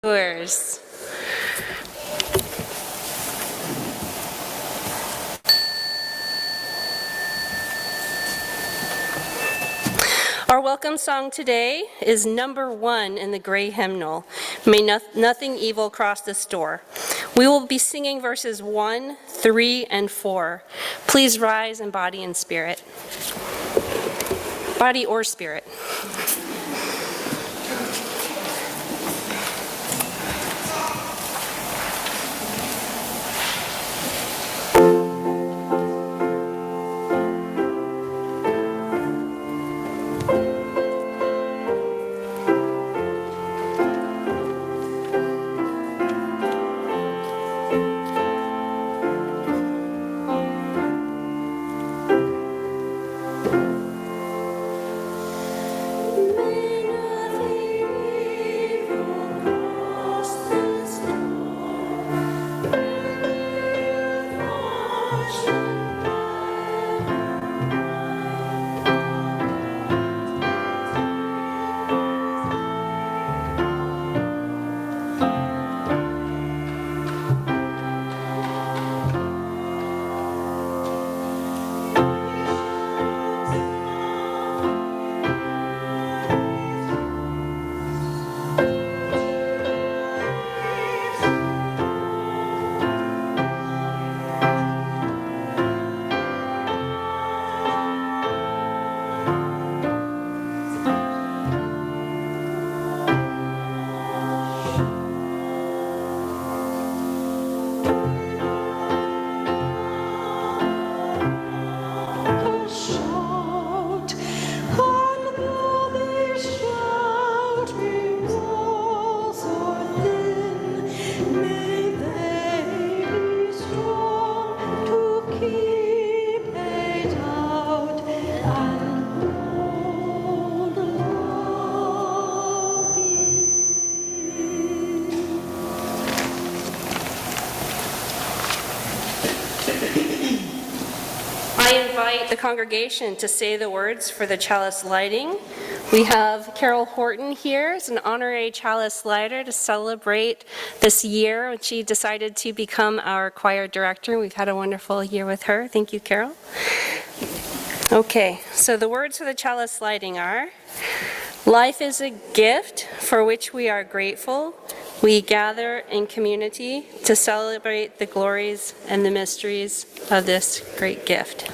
Viewers. Our welcome song today is number 1 in the gray hymnal, May Nothing Evil Cross This Door. We will be singing verses 1, 3, and 4. Please rise in body and spirit. Body or spirit. I invite the congregation to say the words for the chalice lighting. We have Carol Horton here as an honorary chalice lighter to celebrate this year when she decided to become our choir director. We've had a wonderful year with her. Thank you, Carol. Okay, so the words for the chalice lighting are, life is a gift for which we are grateful. We gather in community to celebrate the glories and the mysteries of this great gift.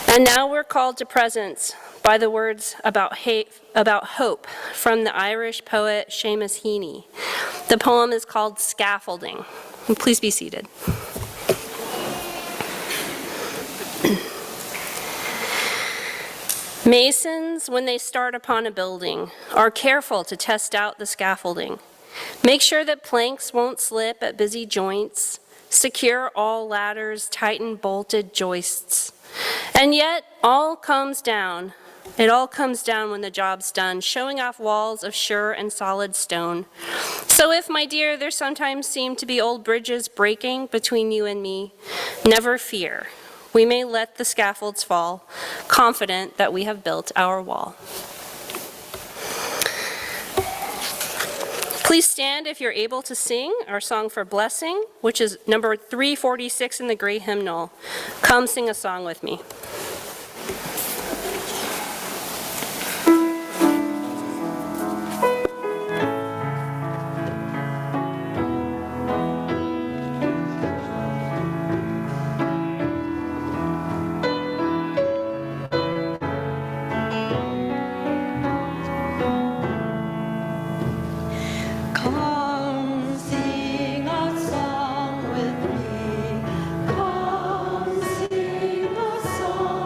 And now we're called to presence by the words about hope from the Irish poet Seamus Heaney. The poem is called Scaffolding. Please be seated. Masons, when they start upon a building, are careful to test out the scaffolding. Make sure that planks won't slip at busy joints. Secure all ladders, tighten bolted joists. And yet, it all comes down when the job's done, showing off walls of sure and solid stone. So if, my dear, there sometimes seem to be old bridges breaking between you and me, never fear. We may let the scaffolds fall, confident that we have built our wall. Please stand if you're able to sing our song for blessing, which is number 346 in the gray hymnal. Come sing a song with me. Song with me. Come sing a song.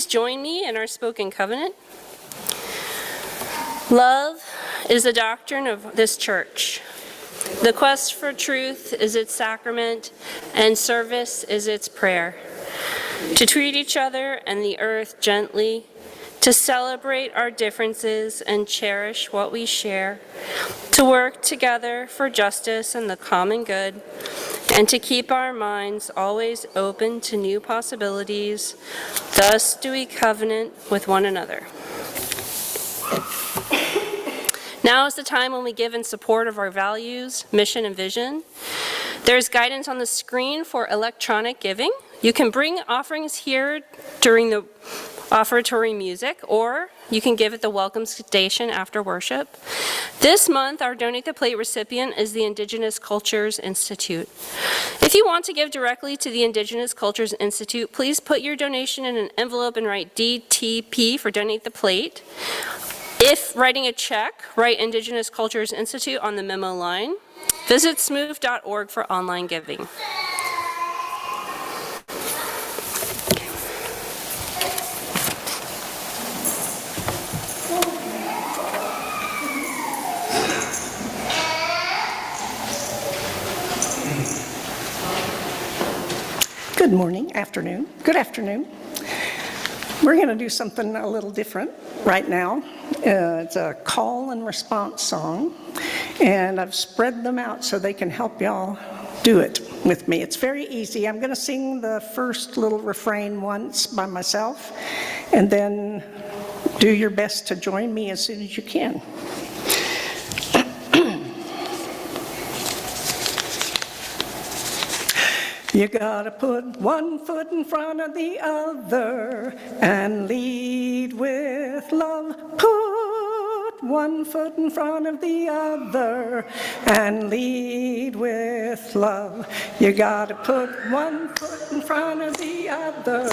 join me in our spoken covenant. Love is the doctrine of this church. The quest for truth is its sacrament, and service is its prayer. To treat each other and the earth gently, to celebrate our differences and cherish what we share, to work together for justice and the common good, and to keep our minds always open to new possibilities. Thus do we covenant with one another. Now is the time when we give in support of our values, mission, and vision. There's guidance on the screen for electronic giving. You can bring offerings here during the offertory music, or you can give at the welcome station after worship. This month, our Donate the Plate recipient is the Indigenous Cultures Institute. If you want to give directly to the Indigenous Cultures Institute, please put your donation in an envelope and write DTP for Donate the Plate. If writing a check, write Indigenous Cultures Institute on the memo line. Visit smooth.org for online giving. Good morning, afternoon. Good afternoon. We're going to do something a little different right now. It's a call and response song, and I've spread them out so they can help y'all do it with me. It's very easy. I'm going to sing the first little refrain once by myself, and then do your best to join me as soon as you can. You gotta put one foot in front of the other and lead with love. Put one foot in front of the other and lead with love. You gotta put one foot in front of the other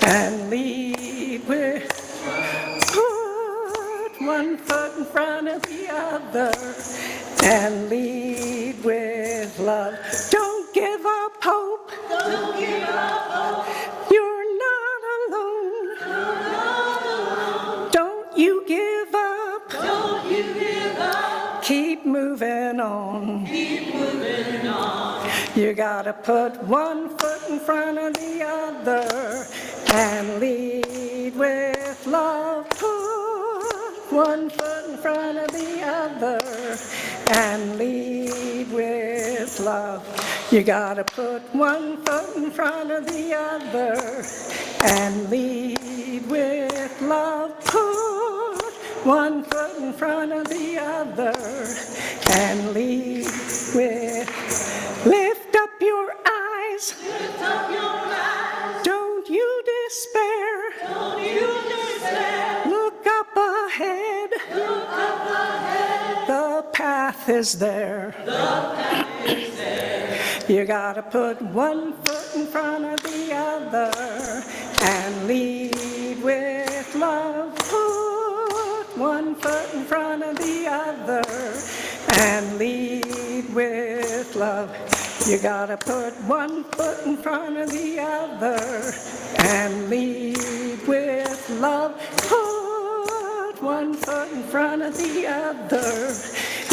and lead with put one foot in front of the other and lead with love. Don't give up hope. Don't give up hope. You're not alone. You're not alone. Don't you give up. Don't you give up. Keep moving on. Keep moving on. You gotta put one foot in front of the other and lead with love. Put one foot in front of the other and lead with love. You gotta put one foot in front of the other and lead with love. Put one foot in front of the other and lead with. Lift up your eyes. Lift up your eyes. Don't you despair. Don't you despair. Look up ahead. Look up ahead. The path is there. The path is there. You gotta put one foot in front of the other and lead with love. Put one foot in front of the other and lead with love. You gotta put one foot in front of the other and lead with love. Put one foot in front of the other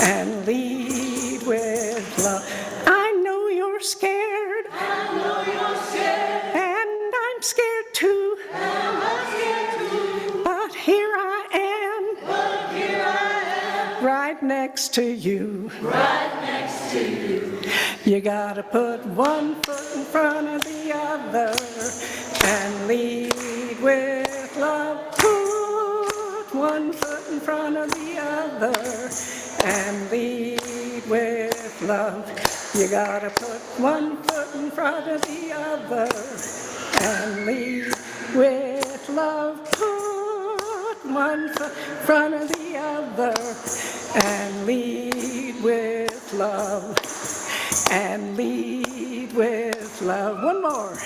and lead with love. I know you're scared. I know you're scared. And I'm scared too. And I'm scared too. But here I am. But here I am. Right next to you. Right next to you. You gotta put one foot in front of the other and lead with love. Put one foot in front of the other and lead with love. You gotta put one foot in front of the other and lead with love. Put one foot in front of the other and lead with love. And lead with love. One more.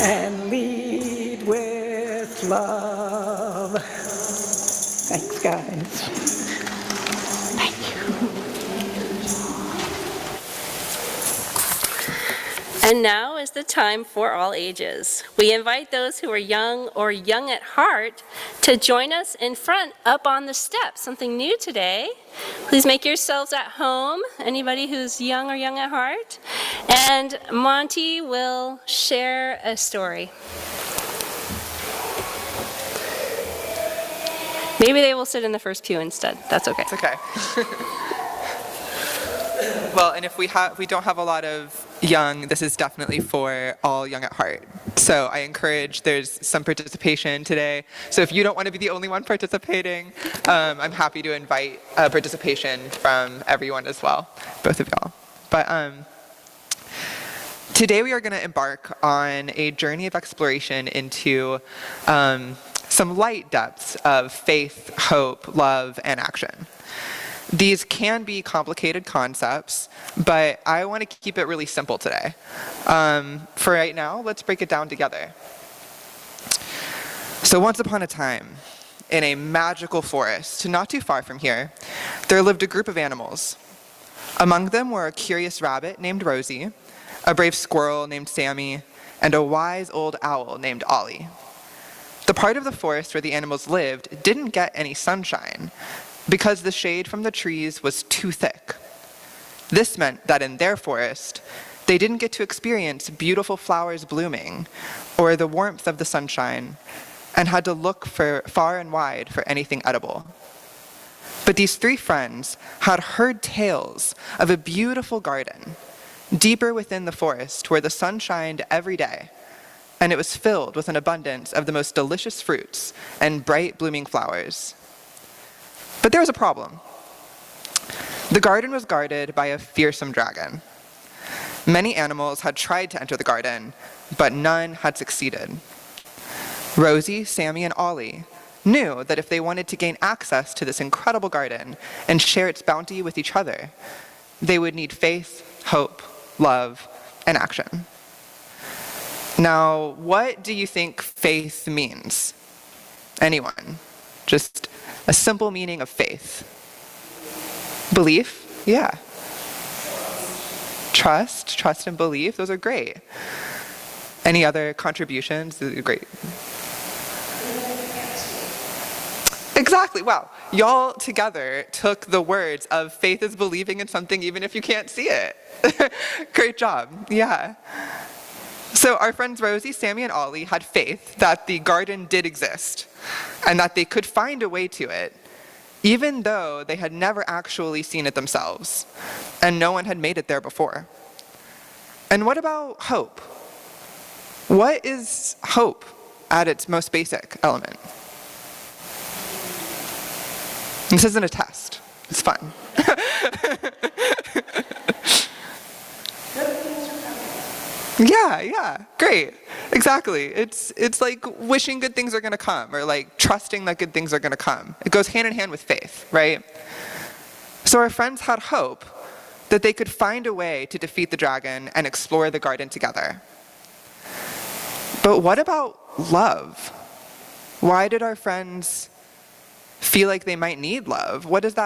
And lead with love. Thanks, guys. Thank you. And now is the time for all ages. We invite those who are young or young at heart to join us in front up on the steps. Something new today. Please make yourselves at home, anybody who's young or young at heart. And Monty will share a story. Maybe they will sit in the first pew instead. That's okay. It's okay. Well, and if we don't have a lot of young, this is definitely for all young at heart. So I encourage, there's some participation today. So if you don't want to be the only one participating, I'm happy to invite participation from everyone as well, both of y'all. But today we are going to embark on a journey of exploration into some light depths of faith, hope, love, and action. These can be complicated concepts, but I want to keep it really simple today. For right now, let's break it down together. So once upon a time, in a magical forest not too far from here, there lived a group of animals. Among them were a curious rabbit named Rosie, a brave squirrel named Sammy, and a wise old owl named Ollie. The part of the forest where the animals lived didn't get any sunshine, because the shade from the trees was too thick. This meant that in their forest, they didn't get to experience beautiful flowers blooming or the warmth of the sunshine, and had to look far and wide for anything edible. But these three friends had heard tales of a beautiful garden deeper within the forest where the sun shined every day, and it was filled with an abundance of the most delicious fruits and bright blooming flowers. But there was a problem. The garden was guarded by a fearsome dragon. Many animals had tried to enter the garden, but none had succeeded. Rosie, Sammy, and Ollie knew that if they wanted to gain access to this incredible garden and share its bounty with each other, they would need faith, hope, love, and action. Now, what do you think faith means? Anyone? Just a simple meaning of faith. Belief? Yeah. Trust and belief, those are great. Any other contributions? Great. Exactly, wow. Y'all together took the words of faith is believing in something even if you can't see it. Great job, yeah. So our friends Rosie, Sammy, and Ollie had faith that the garden did exist and that they could find a way to it, even though they had never actually seen it themselves and no one had made it there before. And what about hope? What is hope at its most basic element? This isn't a test. It's fun. Yeah, great. Exactly. It's like wishing good things are going to come, or like trusting that good things are going to come. It goes hand in hand with faith, right? So our friends had hope that they could find a way to defeat the dragon and explore the garden together. But what about love? Why did our friends feel like they might need love? What does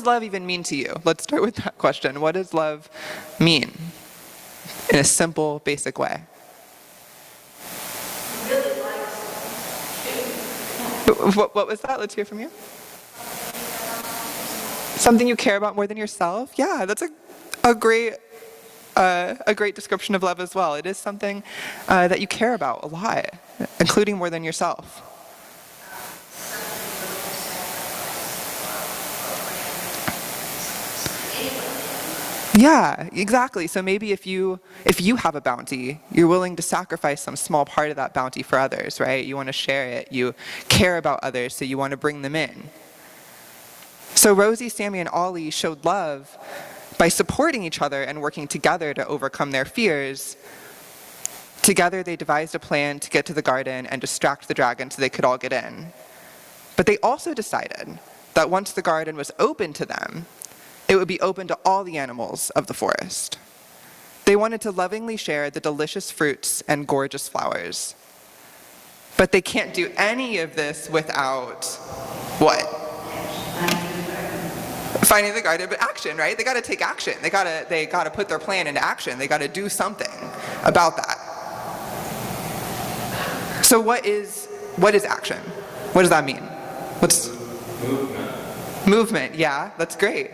love even mean to you? Let's start with that question. What does love mean? In a simple, basic way. What was that? Let's hear from you. Something you care about more than yourself? Yeah, that's a great description of love as well. It is something that you care about a lot, including more than yourself. Yeah, exactly. So maybe if you have a bounty, you're willing to sacrifice some small part of that bounty for others, right? You want to share it. You care about others, so you want to bring them in. So Rosie, Sammy, and Ollie showed love by supporting each other and working together to overcome their fears. Together, they devised a plan to get to the garden and distract the dragon so they could all get in. But they also decided that once the garden was open to them, it would be open to all the animals of the forest. They wanted to lovingly share the delicious fruits and gorgeous flowers. But they can't do any of this without what? Finding the garden, but action, right? They gotta take action. They gotta put their plan into action. They gotta do something. about that. So what is action? What does that mean? What's movement? Movement, yeah, that's great.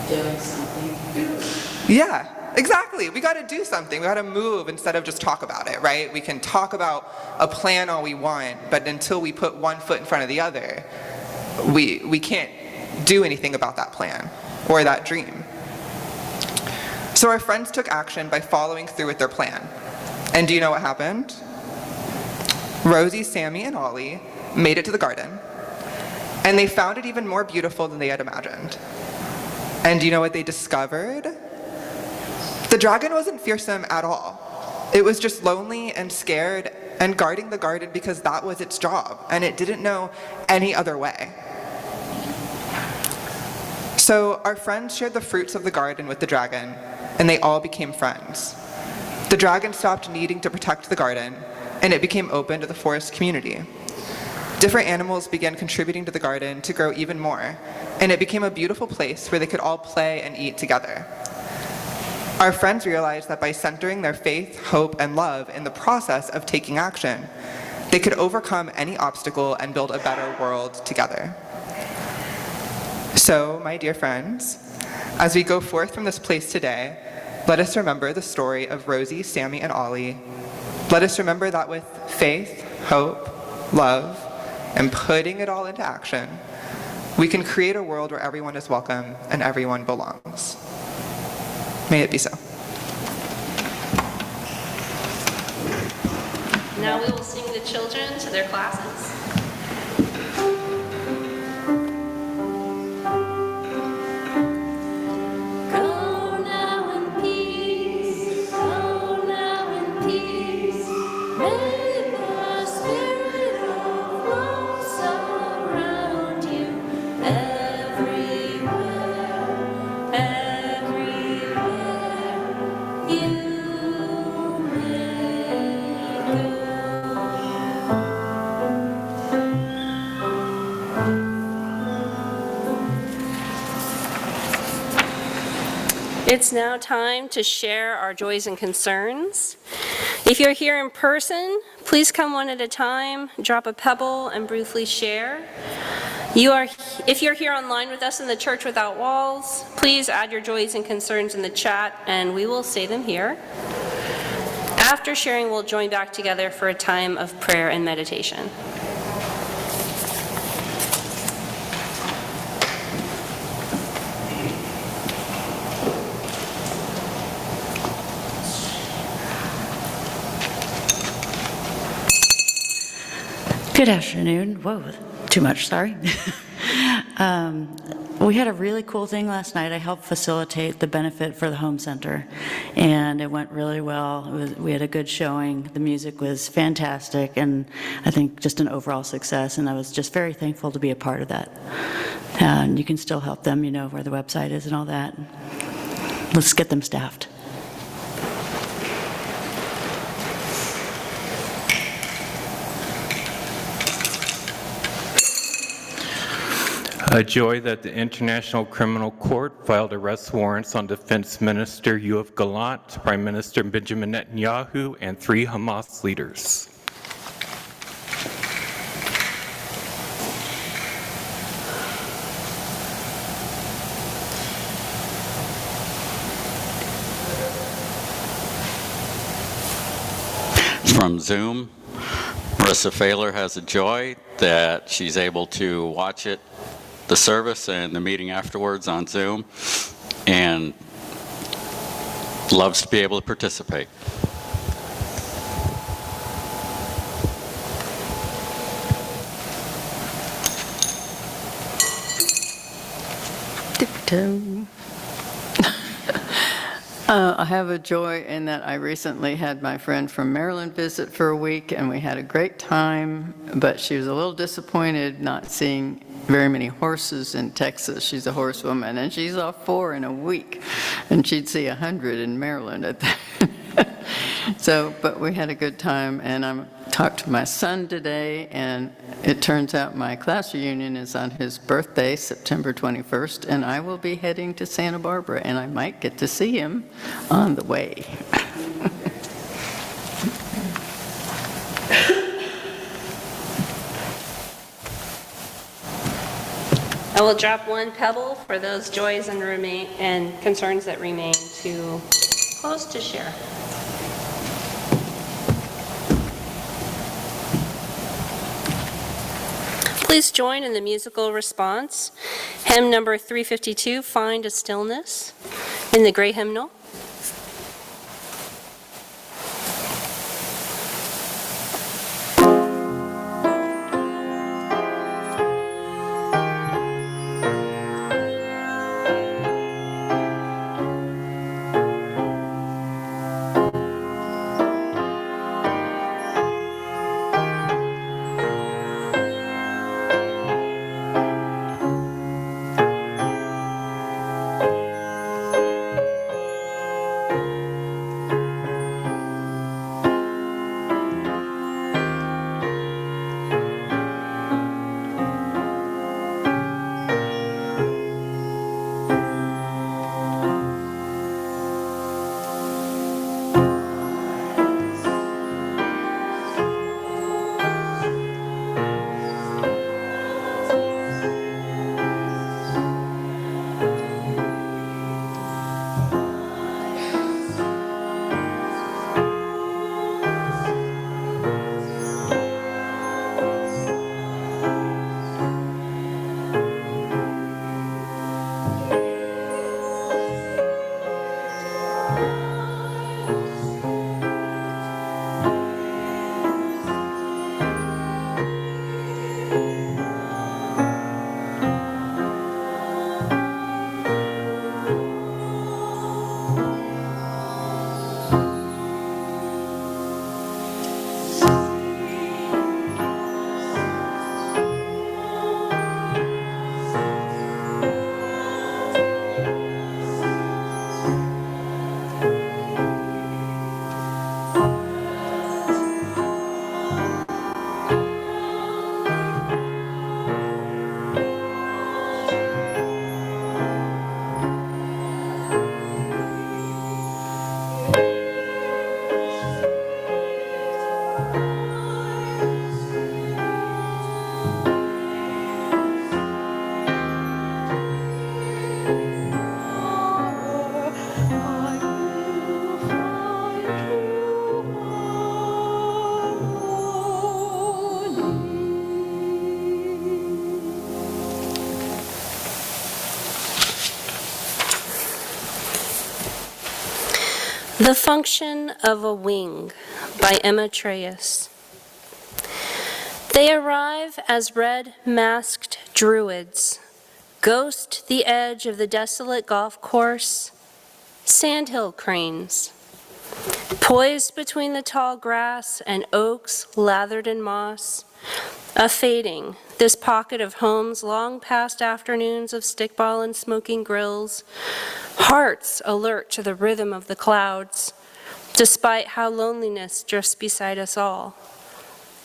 Doing something. Yeah, exactly. We got to do something. We got to move instead of just talk about it, right? We can talk about a plan all we want, but until we put one foot in front of the other, we can't do anything about that plan or that dream. So our friends took action by following through with their plan. And do you know what happened? Rosie, Sammy, and Ollie made it to the garden, and they found it even more beautiful than they had imagined. And do you know what they discovered? The dragon wasn't fearsome at all. It was just lonely and scared and guarding the garden because that was its job, and it didn't know any other way. So our friends shared the fruits of the garden with the dragon, and they all became friends. The dragon stopped needing to protect the garden, and it became open to the forest community. Different animals began contributing to the garden to grow even more, and it became a beautiful place where they could all play and eat together. Our friends realized that by centering their faith, hope, and love in the process of taking action, they could overcome any obstacle and build a better world together. So, my dear friends, as we go forth from this place today, let us remember the story of Rosie, Sammy, and Ollie. Let us remember that with faith, hope, love, and putting it all into action, we can create a world where everyone is welcome and everyone belongs. May it be so. Now we will sing the children to their classes. It's now time to share our joys and concerns. If you're here in person, please come one at a time, drop a pebble, and briefly share. If you're here online with us in the Church Without Walls, please add your joys and concerns in the chat, and we will say them here. After sharing, we'll join back together for a time of prayer and meditation. Good afternoon. Whoa, too much, sorry. We had a really cool thing last night. I helped facilitate the benefit for the home center, and it went really well. We had a good showing. The music was fantastic, and I think just an overall success, and I was just very thankful to be a part of that. And you can still help them, you know, where the website is and all that. Let's get them staffed. A joy that the International Criminal Court filed arrest warrants on Defense Minister Yoav Gallant, Prime Minister Benjamin Netanyahu, and 3 Hamas leaders. From Zoom, Marissa Failer has a joy that she's able to watch the service and the meeting afterwards on Zoom, and loves to be able to participate. I have a joy in that I recently had my friend from Maryland visit for a week, and we had a great time, but she was a little disappointed not seeing very many horses in Texas. She's a horsewoman, and she's off 4 in a week, and she'd see 100 in Maryland at that. But we had a good time, and I talked to my son today, and it turns out my class reunion is on his birthday, September 21st, and I will be heading to Santa Barbara, and I might get to see him on the way. I will drop one pebble for those joys and concerns that remain to close to share. Please join in the musical response. Hymn number 352, Find a Stillness, in the Gray Hymnal. The Function of a Wing by Emma Treyas. They arrive as red-masked druids, ghost the edge of the desolate golf course, sandhill cranes, poised between the tall grass and oaks lathered in moss, a fading, this pocket of homes long past afternoons of stickball and smoking grills, hearts alert to the rhythm of the clouds, despite how loneliness drifts beside us all.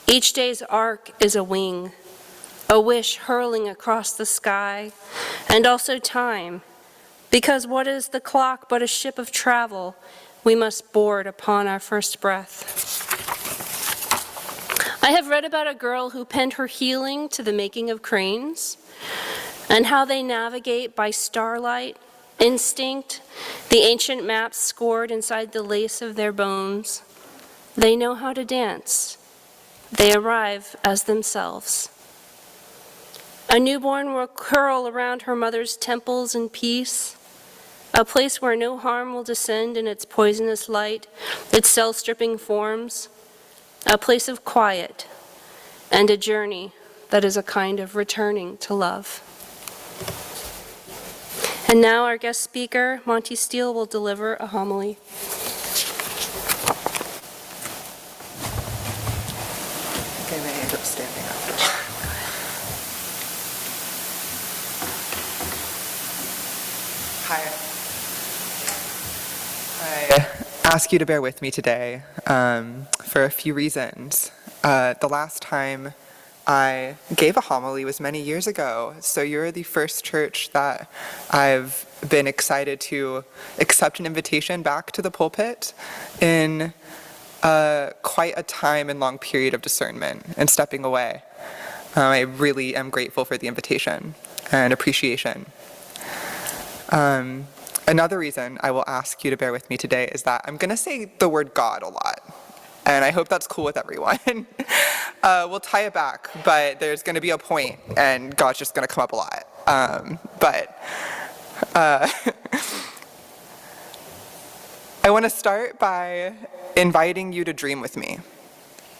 Each day's arc is a wing, a wish hurling across the sky, and also time, because what is the clock but a ship of travel we must board upon our first breath? I have read about a girl who penned her healing to the making of cranes, and how they navigate by starlight, instinct, the ancient maps scored inside the lace of their bones. They know how to dance. They arrive as themselves. A newborn will curl around her mother's temples in peace, a place where no harm will descend in its poisonous light, its cell-stripping forms, a place of quiet, and a journey that is a kind of returning to love. And now our guest speaker, Montie Steele, will deliver a homily. Okay, may I end up standing up? Hi. I ask you to bear with me today for a few reasons. The last time I gave a homily was many years ago, so you're the first church that I've been excited to accept an invitation back to the pulpit in quite a time and long period of discernment and stepping away. I really am grateful for the invitation. and appreciation. Another reason I will ask you to bear with me today is that I'm going to say the word God a lot, and I hope that's cool with everyone. We'll tie it back, but there's going to be a point, and God's just going to come up a lot. I want to start by inviting you to dream with me.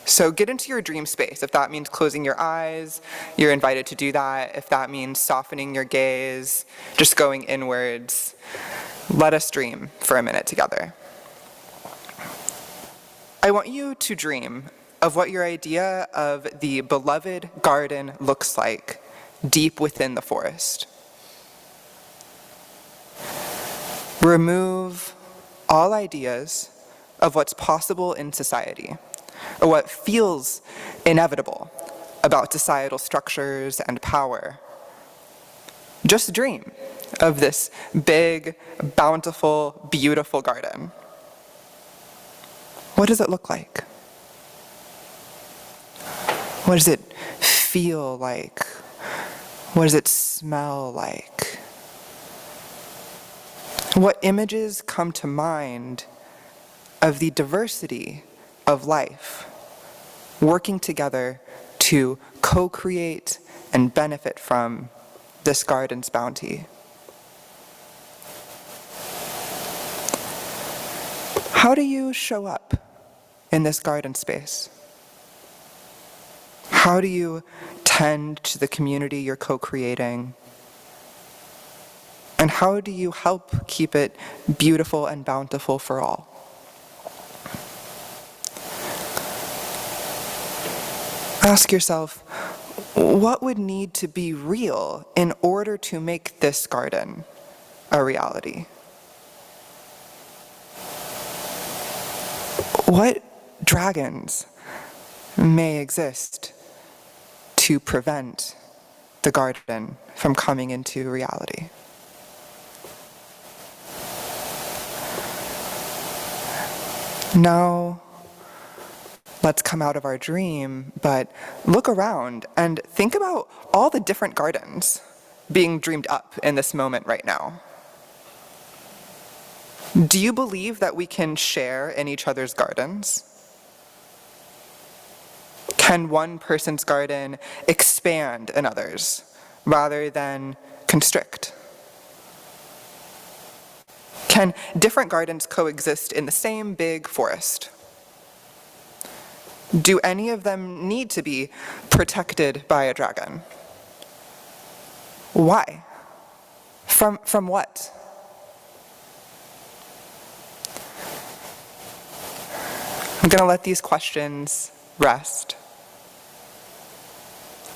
So get into your dream space. If that means closing your eyes, you're invited to do that. If that means softening your gaze, just going inwards, let us dream for a minute together. I want you to dream of what your idea of the beloved garden looks like deep within the forest. Remove all ideas of what's possible in society, or what feels inevitable about societal structures and power. Just dream of this big, bountiful, beautiful garden. What does it look like? What does it feel like? What does it smell like? What images come to mind of the diversity of life working together to co-create and benefit from this garden's bounty? How do you show up in this garden space? How do you tend to the community you're co-creating? And how do you help keep it beautiful and bountiful for all? Ask yourself, what would need to be real in order to make this garden a reality? What dragons may exist to prevent the garden from coming into reality? Now, let's come out of our dream, but look around and think about all the different gardens being dreamed up in this moment right now. Do you believe that we can share in each other's gardens? Can one person's garden expand another's rather than constrict? Can different gardens coexist in the same big forest? Do any of them need to be protected by a dragon? Why? From what? I'm going to let these questions rest.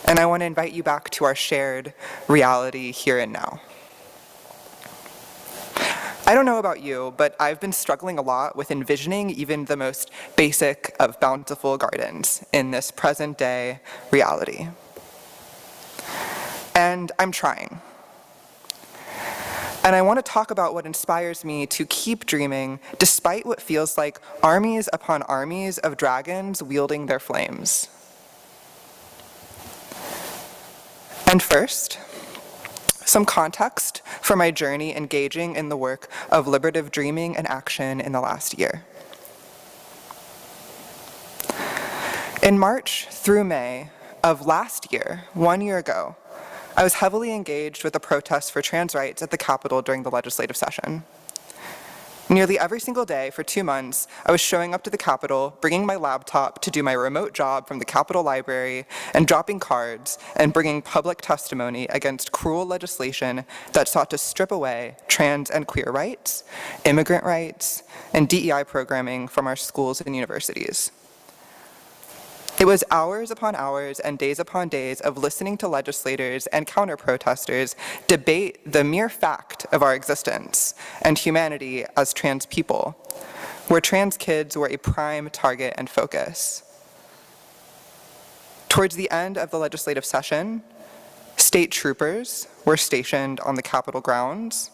And I want to invite you back to our shared reality here and now. I don't know about you, but I've been struggling a lot with envisioning even the most basic of bountiful gardens in this present day reality. And I'm trying. And I want to talk about what inspires me to keep dreaming despite what feels like armies upon armies of dragons wielding their flames. And first, some context for my journey engaging in the work of liberative dreaming and action in the last year. In March through May of last year, 1 year ago, I was heavily engaged with the protests for trans rights at the Capitol during the legislative session. Nearly every single day for 2 months, I was showing up to the Capitol, bringing my laptop to do my remote job from the Capitol Library, and dropping cards and bringing public testimony against cruel legislation that sought to strip away trans and queer rights, immigrant rights, and DEI programming from our schools and universities. It was hours upon hours and days upon days of listening to legislators and counter-protesters debate the mere fact of our existence and humanity as trans people, where trans kids were a prime target and focus. Towards the end of the legislative session, state troopers were stationed on the Capitol grounds,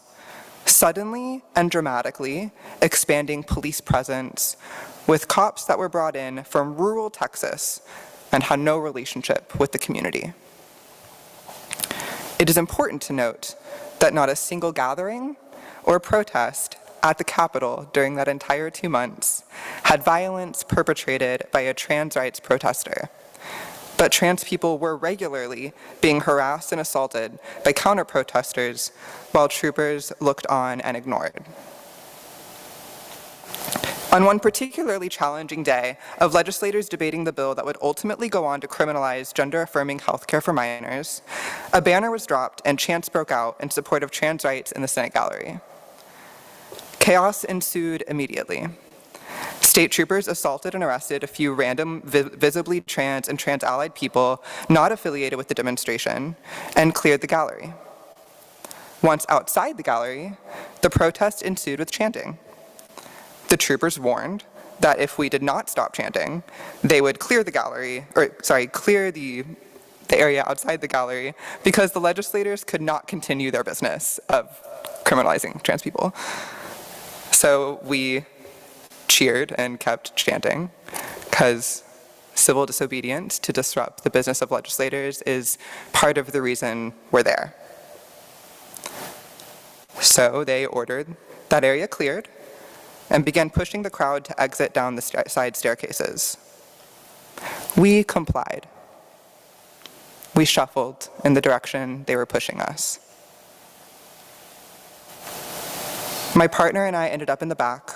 suddenly and dramatically expanding police presence with cops that were brought in from rural Texas and had no relationship with the community. It is important to note that not a single gathering or protest at the Capitol during that entire 2 months had violence perpetrated by a trans rights protester. But trans people were regularly being harassed and assaulted by counter-protesters while troopers looked on and ignored. On one particularly challenging day of legislators debating the bill that would ultimately go on to criminalize gender-affirming healthcare for minors, a banner was dropped and chants broke out in support of trans rights in the Senate gallery. Chaos ensued immediately. State troopers assaulted and arrested a few random, visibly trans and trans-allied people not affiliated with the demonstration and cleared the gallery. Once outside the gallery, the protest ensued with chanting. The troopers warned that if we did not stop chanting, they would clear the area outside the gallery because the legislators could not continue their business of criminalizing trans people. So we cheered and kept chanting because civil disobedience to disrupt the business of legislators is part of the reason we're there. So they ordered that area cleared and began pushing the crowd to exit down the side staircases. We complied. We shuffled in the direction they were pushing us. My partner and I ended up in the back,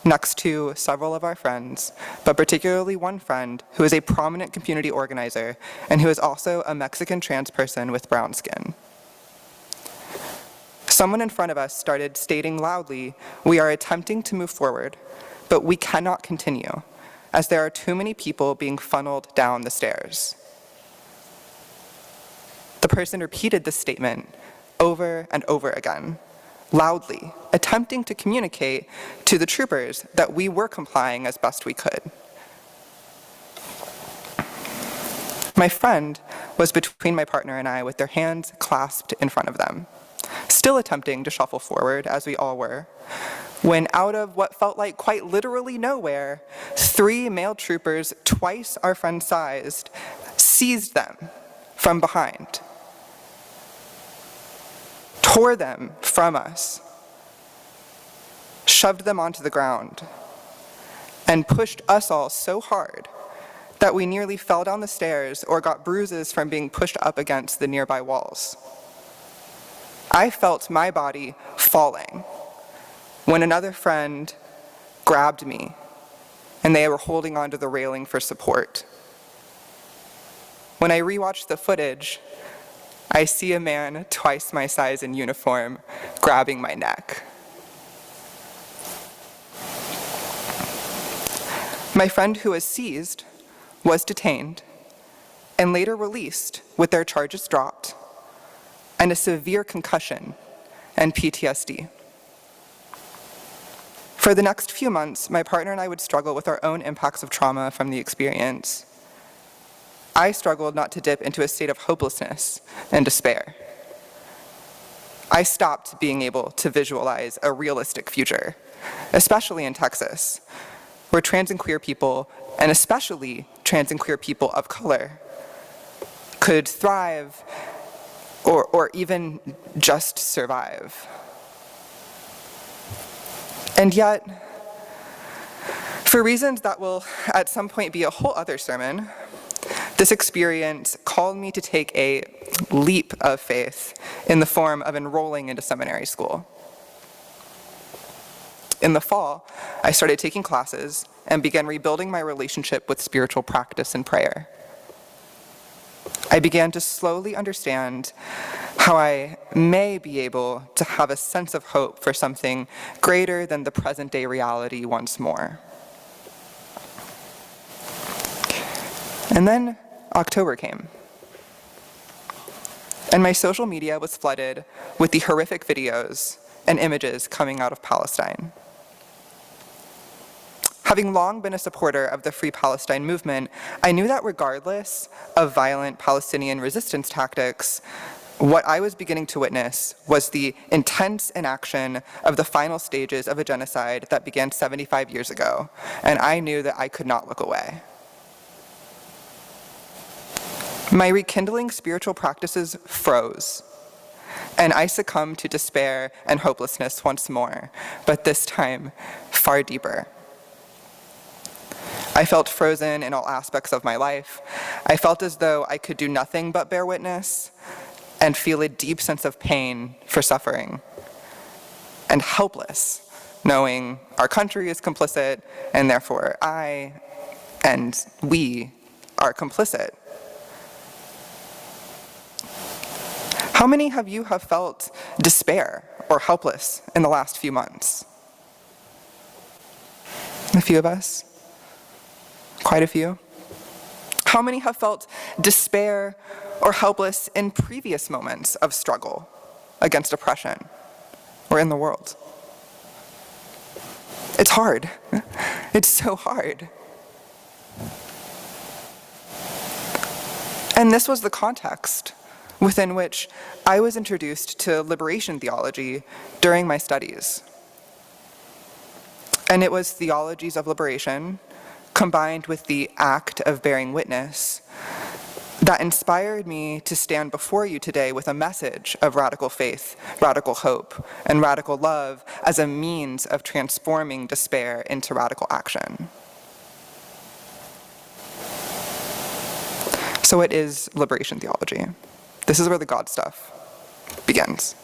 next to several of our friends, but particularly one friend who is a prominent community organizer and who is also a Mexican trans person with brown skin. Someone in front of us started stating loudly, "We are attempting to move forward, but we cannot continue, as there are too many people being funneled down the stairs." The person repeated this statement over and over again, loudly, attempting to communicate to the troopers that we were complying as best we could. My friend was between my partner and I with their hands clasped in front of them, still attempting to shuffle forward as we all were, when out of what felt like quite literally nowhere, 3 male troopers, twice our friend's sized, seized them from behind, tore them from us, shoved them onto the ground, and pushed us all so hard that we nearly fell down the stairs or got bruises from being pushed up against the nearby walls. I felt my body falling when another friend grabbed me and they were holding onto the railing for support. When I rewatched the footage, I see a man twice my size in uniform grabbing my neck. My friend who was seized was detained and later released with their charges dropped and a severe concussion and PTSD. For the next few months, my partner and I would struggle with our own impacts of trauma from the experience. I struggled not to dip into a state of hopelessness and despair. I stopped being able to visualize a realistic future, especially in Texas, where trans and queer people, and especially trans and queer people of color, could thrive or even just survive. And yet, for reasons that will at some point be a whole other sermon, this experience called me to take a leap of faith in the form of enrolling into seminary school. In the fall, I started taking classes and began rebuilding my relationship with spiritual practice and prayer. I began to slowly understand how I may be able to have a sense of hope for something greater than the present-day reality once more. And then October came, and my social media was flooded with the horrific videos and images coming out of Palestine. Having long been a supporter of the Free Palestine movement, I knew that regardless of violent Palestinian resistance tactics, what I was beginning to witness was the intense inaction of the final stages of a genocide that began 75 years ago, and I knew that I could not look away. My rekindling spiritual practices froze, and I succumbed to despair and hopelessness once more, but this time far deeper. I felt frozen in all aspects of my life. I felt as though I could do nothing but bear witness and feel a deep sense of pain for suffering, and helpless, knowing our country is complicit, and therefore I and we are complicit. How many of you have felt despair or helpless in the last few months? A few of us? Quite a few? How many have felt despair or helpless in previous moments of struggle against oppression or in the world? It's hard. It's so hard. And this was the context within which I was introduced to liberation theology during my studies. And it was theologies of liberation combined with the act of bearing witness that inspired me to stand before you today with a message of radical faith, radical hope, and radical love as a means of transforming despair into radical action. So it is liberation theology. This is where the God stuff begins.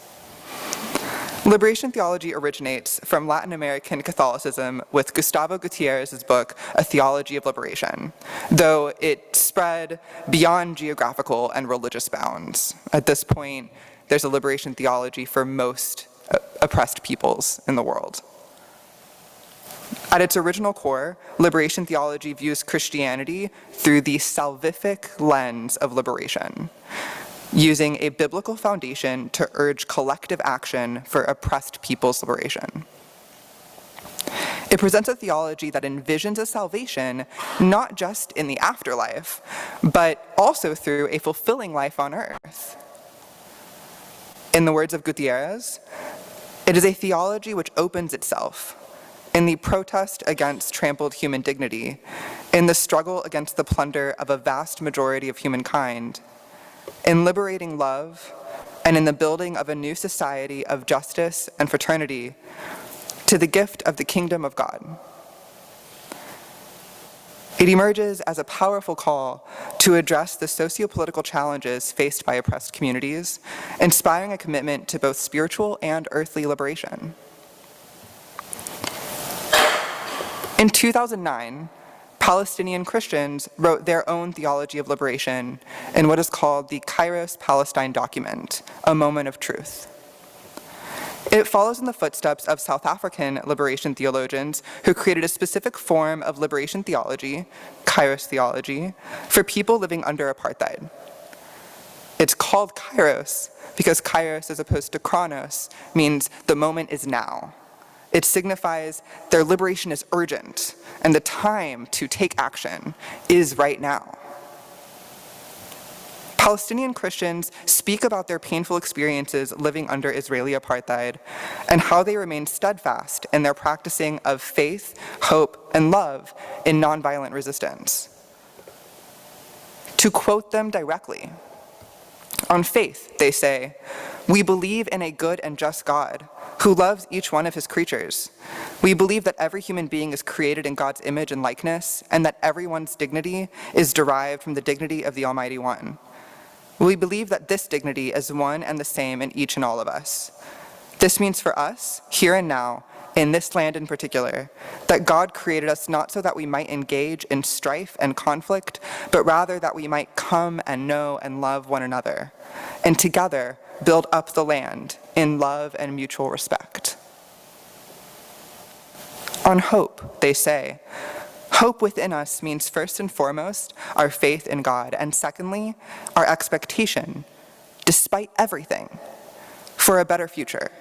Liberation theology originates from Latin American Catholicism with Gustavo Gutierrez's book, A Theology of Liberation, though it spread beyond geographical and religious bounds. At this point, there's a liberation theology for most oppressed peoples in the world. At its original core, liberation theology views Christianity through the salvific lens of liberation, using a biblical foundation to urge collective action for oppressed people's liberation. It presents a theology that envisions a salvation not just in the afterlife, but also through a fulfilling life on earth. In the words of Gutierrez, it is a theology which opens itself in the protest against trampled human dignity, in the struggle against the plunder of a vast majority of humankind, in liberating love, and in the building of a new society of justice and fraternity to the gift of the kingdom of God. It emerges as a powerful call to address the socio-political challenges faced by oppressed communities, inspiring a commitment to both spiritual and earthly liberation. In 2009, Palestinian Christians wrote their own theology of liberation in what is called the Kairos Palestine document, A Moment of Truth. It follows in the footsteps of South African liberation theologians who created a specific form of liberation theology, Kairos theology, for people living under apartheid. It's called Kairos because Kairos, as opposed to Chronos, means the moment is now. It signifies their liberation is urgent, and the time to take action is right now. Palestinian Christians speak about their painful experiences living under Israeli apartheid and how they remain steadfast in their practicing of faith, hope, and love in nonviolent resistance. To quote them directly, on faith, they say, "We believe in a good and just God who loves each one of his creatures. We believe that every human being is created in God's image and likeness, and that everyone's dignity is derived from the dignity of the Almighty One. We believe that this dignity is one and the same in each and all of us. This means for us, here and now, in this land in particular, that God created us not so that we might engage in strife and conflict, but rather that we might come and know and love one another, and together build up the land in love and mutual respect." On hope, they say, hope within us means first and foremost our faith in God, and secondly, our expectation, despite everything, for a better future.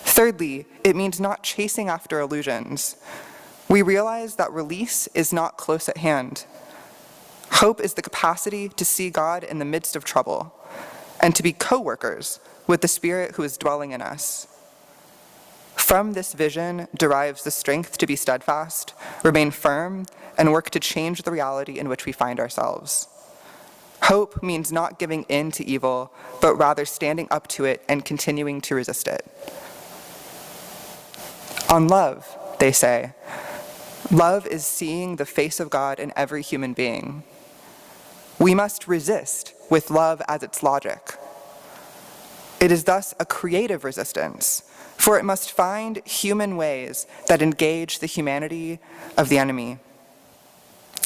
Thirdly, it means not chasing after illusions. We realize that release is not close at hand. Hope is the capacity to see God in the midst of trouble and to be co-workers with the Spirit who is dwelling in us. From this vision derives the strength to be steadfast, remain firm, and work to change the reality in which we find ourselves. Hope means not giving in to evil, but rather standing up to it and continuing to resist it. On love, they say, love is seeing the face of God in every human being. We must resist with love as its logic. It is thus a creative resistance, for it must find human ways that engage the humanity of the enemy.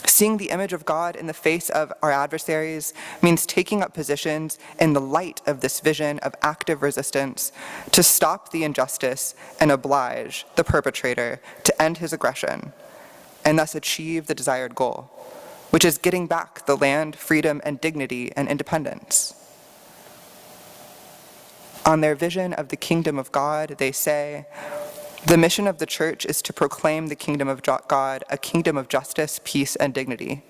Seeing the image of God in the face of our adversaries means taking up positions in the light of this vision of active resistance to stop the injustice and oblige the perpetrator to end his aggression and thus achieve the desired goal, which is getting back the land, freedom, and dignity and independence. On their vision of the kingdom of God, they say, the mission of the church is to proclaim the kingdom of God, a kingdom of justice, peace, and dignity.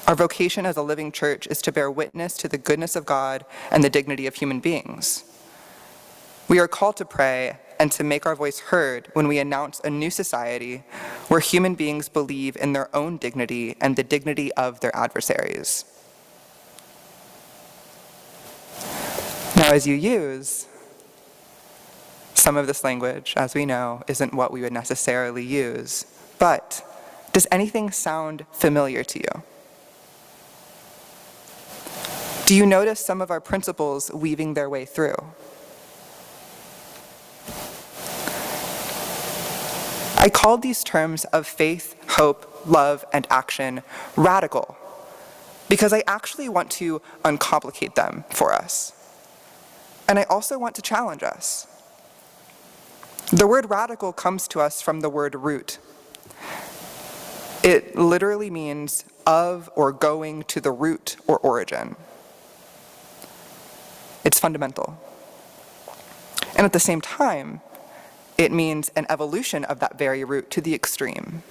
Our vocation as a living church is to bear witness to the goodness of God and the dignity of human beings. We are called to pray and to make our voice heard when we announce a new society where human beings believe in their own dignity and the dignity of their adversaries. Now, as you use, some of this language, as we know, isn't what we would necessarily use, but does anything sound familiar to you? Do you notice some of our principles weaving their way through? I called these terms of faith, hope, love, and action radical, because I actually want to uncomplicate them for us. And I also want to challenge us. The word radical comes to us from the word root. It literally means of or going to the root or origin. It's fundamental. And at the same time, it means an evolution of that very root to the extreme.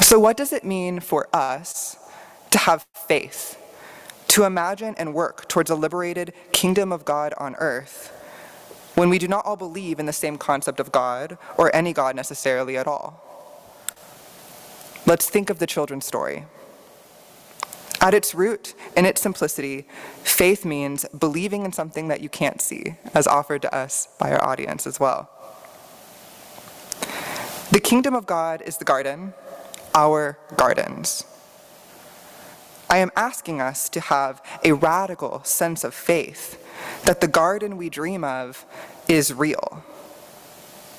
So what does it mean for us to have faith, to imagine and work towards a liberated kingdom of God on earth, when we do not all believe in the same concept of God, or any God necessarily at all? Let's think of the children's story. At its root, in its simplicity, faith means believing in something that you can't see, as offered to us by our audience as well. The kingdom of God is the garden, our gardens. I am asking us to have a radical sense of faith that the garden we dream of is real,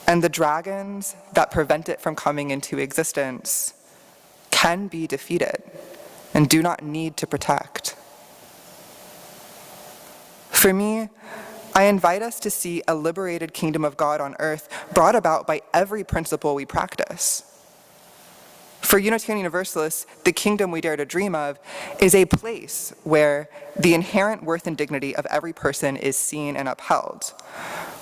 and the dragons that prevent it from coming into existence can be defeated and do not need to protect. For me, I invite us to see a liberated kingdom of God on earth brought about by every principle we practice. For Unitarian Universalists, the kingdom we dare to dream of is a place where the inherent worth and dignity of every person is seen and upheld,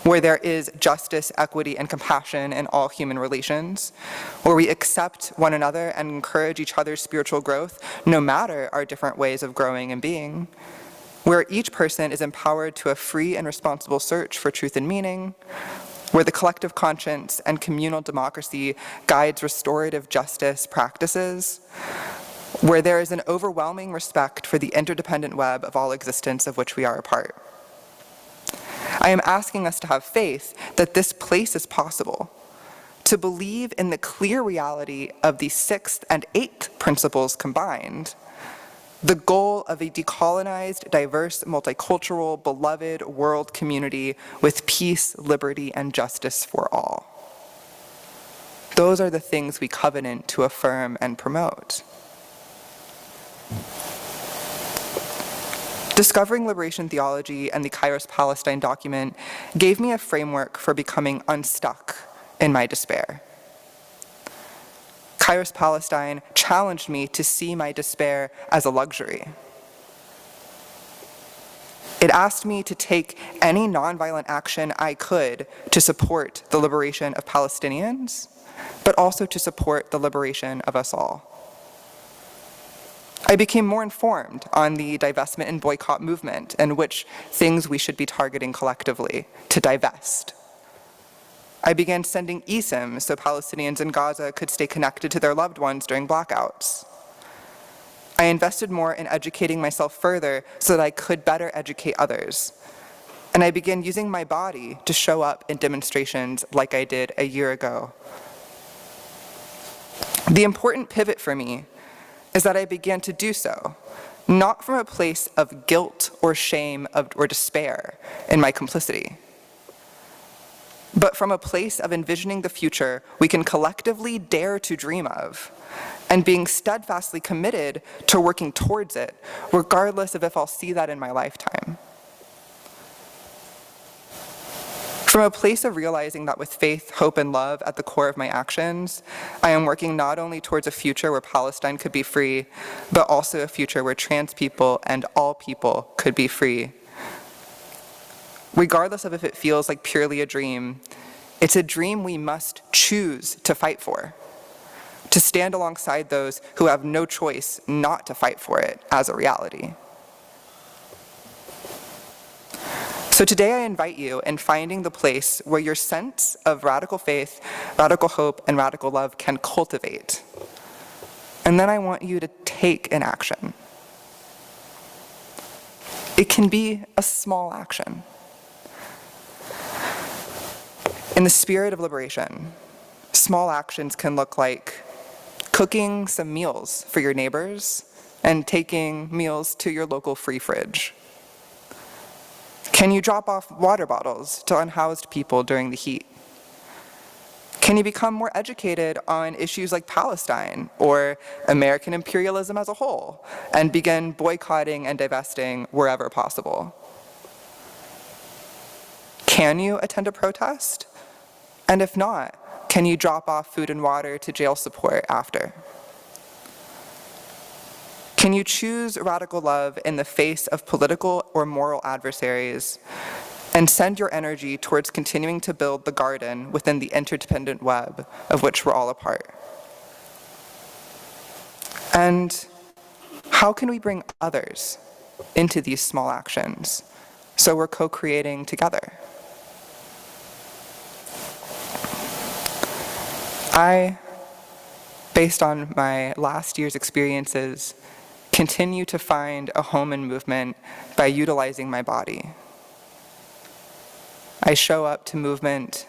where there is justice, equity, and compassion in all human relations, where we accept one another and encourage each other's spiritual growth, no matter our different ways of growing and being, where each person is empowered to a free and responsible search for truth and meaning, where the collective conscience and communal democracy guides restorative justice practices, where there is an overwhelming respect for the interdependent web of all existence of which we are a part. I am asking us to have faith that this place is possible, to believe in the clear reality of the sixth and eighth principles combined, the goal of a decolonized, diverse, multicultural, beloved world community with peace, liberty, and justice for all. Those are the things we covenant to affirm and promote. Discovering Liberation Theology and the Kairos Palestine document gave me a framework for becoming unstuck in my despair. Kairos Palestine challenged me to see my despair as a luxury. It asked me to take any nonviolent action I could to support the liberation of Palestinians, but also to support the liberation of us all. I became more informed on the divestment and boycott movement and which things we should be targeting collectively to divest. I began sending eSIMs so Palestinians in Gaza could stay connected to their loved ones during blackouts. I invested more in educating myself further so that I could better educate others. And I began using my body to show up in demonstrations like I did a year ago. The important pivot for me is that I began to do so, not from a place of guilt or shame or despair in my complicity, but from a place of envisioning the future we can collectively dare to dream of, and being steadfastly committed to working towards it, regardless of if I'll see that in my lifetime. From a place of realizing that with faith, hope, and love at the core of my actions, I am working not only towards a future where Palestine could be free, but also a future where trans people and all people could be free. Regardless of if it feels like purely a dream, it's a dream we must choose to fight for, to stand alongside those who have no choice not to fight for it as a reality. So today I invite you in finding the place where your sense of radical faith, radical hope, and radical love can cultivate. And then I want you to take an action. It can be a small action. In the spirit of liberation, small actions can look like cooking some meals for your neighbors and taking meals to your local free fridge. Can you drop off water bottles to unhoused people during the heat? Can you become more educated on issues like Palestine or American imperialism as a whole and begin boycotting and divesting wherever possible? Can you attend a protest? And if not, can you drop off food and water to jail support after? Can you choose radical love in the face of political or moral adversaries and send your energy towards continuing to build the garden within the interdependent web of which we're all a part? And how can we bring others into these small actions so we're co-creating together? I, based on my last year's experiences, continue to find a home in movement by utilizing my body. I show up to movement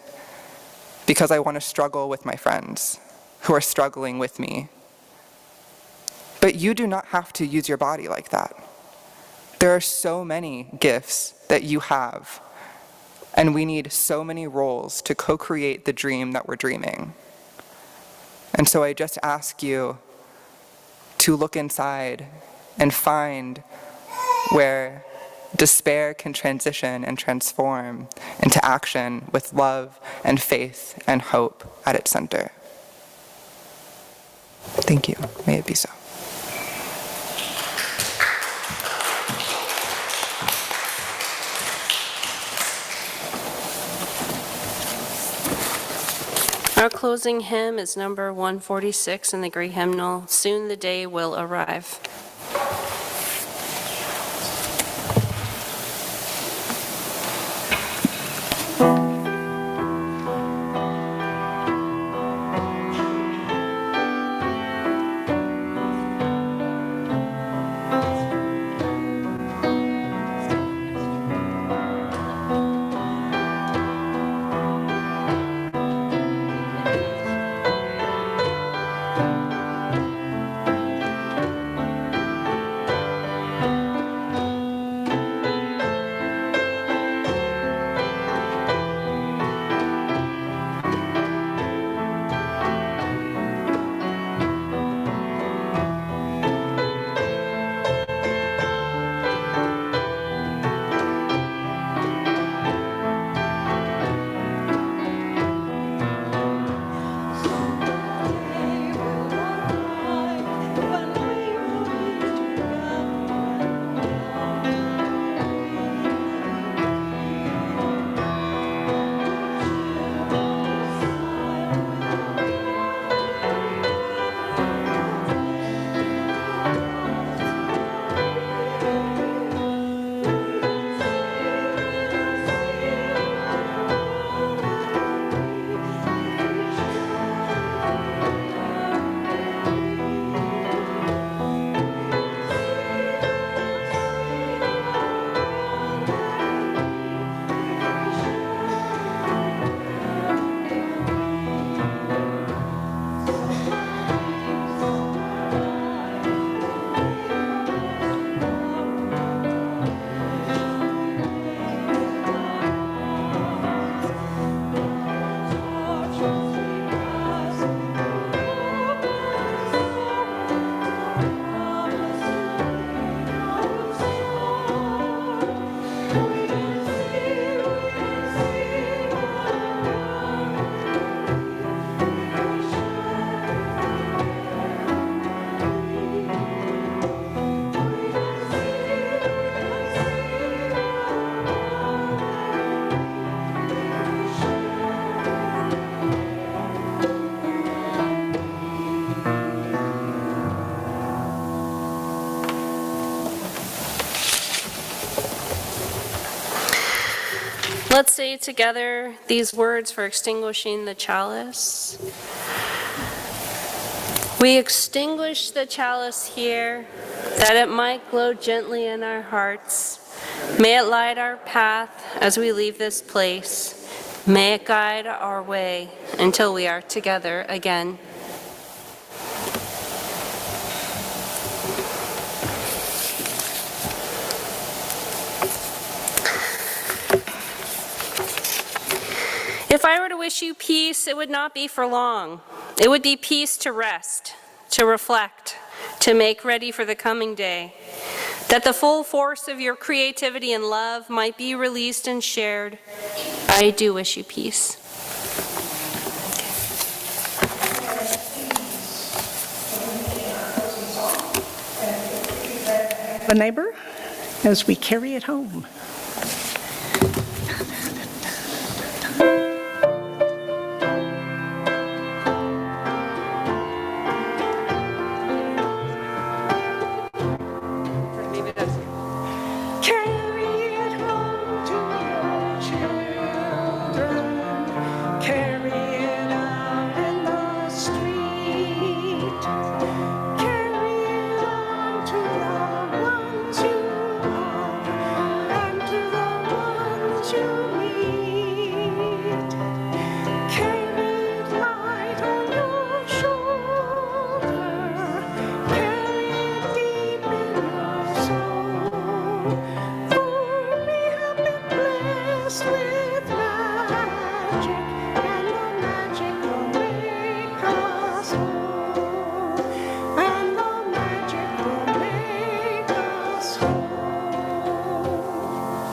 because I want to struggle with my friends who are struggling with me. But you do not have to use your body like that. There are so many gifts that you have, and we need so many roles to co-create the dream that we're dreaming. And so I just ask you to look inside and find where despair can transition and transform into action with love and faith and hope at its center. Thank you. May it be so. Our closing hymn is number 146 in the Great Hymnal, Soon the Day Will Arrive. Let's say together these words for extinguishing the chalice. We extinguish the chalice here, that it might glow gently in our hearts. May it light our path as we leave this place. May it guide our way until we are together again. If I were to wish you peace, it would not be for long. It would be peace to rest, to reflect, to make ready for the coming day, that the full force of your creativity and love might be released and shared. I do wish you peace. The neighbor, as we carry it home.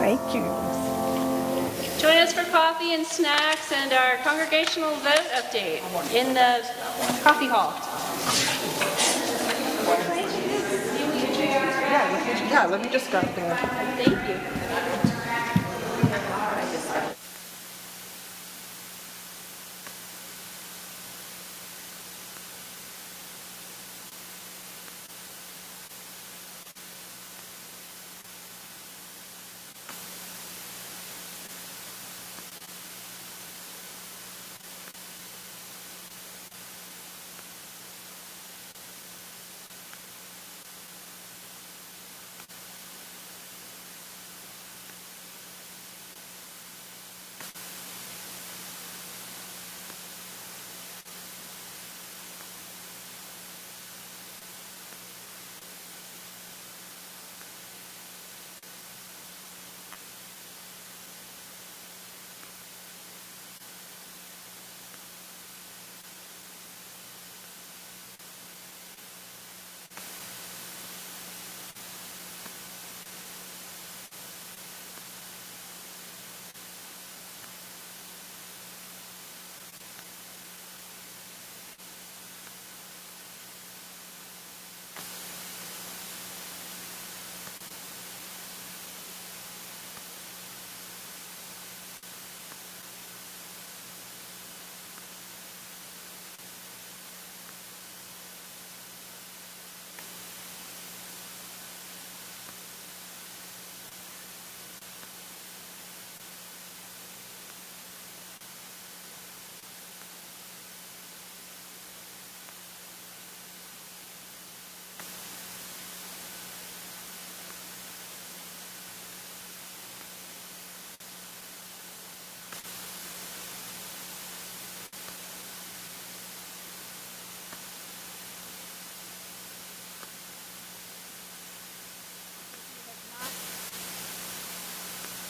Thank you. Join us for coffee and snacks and our congregational vote update in the coffee hall. Yeah, let me just grab there. Thank you.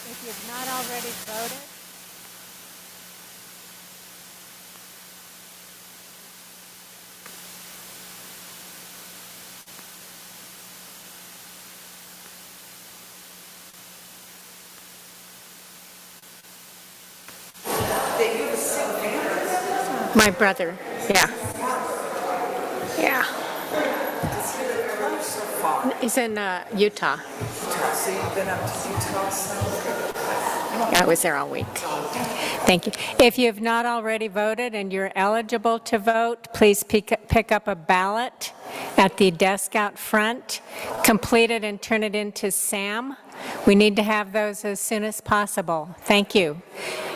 If you've not already voted, my brother, yeah. Yeah. He's in Utah. So you've been up to Utah? Yeah, I was there all week. Thank you. If you have not already voted and you're eligible to vote, please pick up a ballot at the desk out front, complete it and turn it in to Sam. We need to have those as soon as possible. Thank you.